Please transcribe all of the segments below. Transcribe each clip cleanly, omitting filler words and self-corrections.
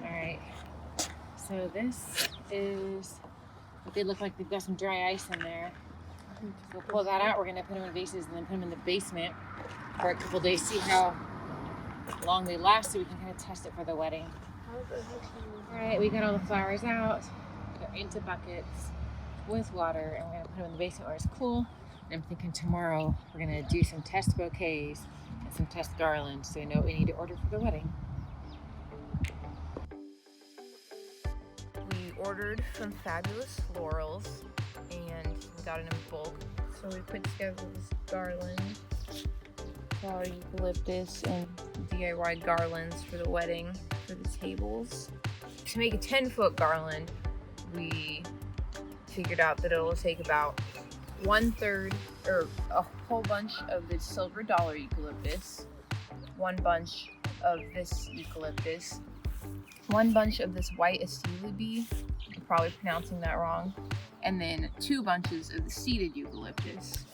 Alright, so this is what they look like. They've got some dry ice in there. So we'll pull that out. We're going to put them in vases and then put them in the basement for a couple days, see how long they last so we can kind of test it for the wedding. Alright, we got all the flowers out. They're into buckets with water, and we're going to put them in the basement where it's cool. And I'm thinking tomorrow we're going to do some test bouquets and some test garlands so we know what we need to order for the wedding. We ordered from Fabulous Florals and we got it in bulk. So we put together this garland, flower eucalyptus, and DIY garlands for the wedding for the tables. To make a 10-foot garland, we figured out that it will take about 1/3 or a whole bunch of the silver dollar eucalyptus, 1 bunch of this eucalyptus, 1 bunch of this white Astilbe, I'm probably pronouncing that wrong, and then 2 bunches of the seeded eucalyptus.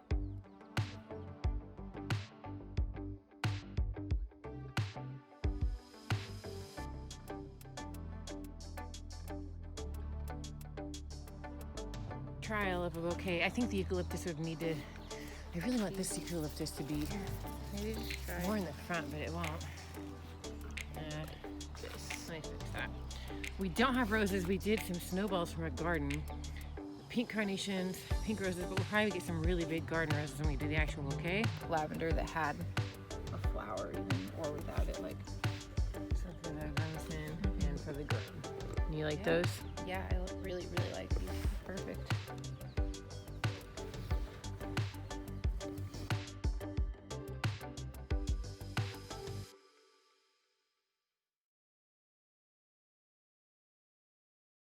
Trial of a bouquet. I think the eucalyptus would need to, I really want this eucalyptus to be more in the front, but it won't. Let me fix that. We don't have roses. We did some snowballs from a garden. Pink carnations, pink roses, but we'll probably get some really big garden roses when we do the actual bouquet. Lavender that had a flower even, or without it, like. So for the venison and for the garden. You like those? Yeah, I really like these. Perfect.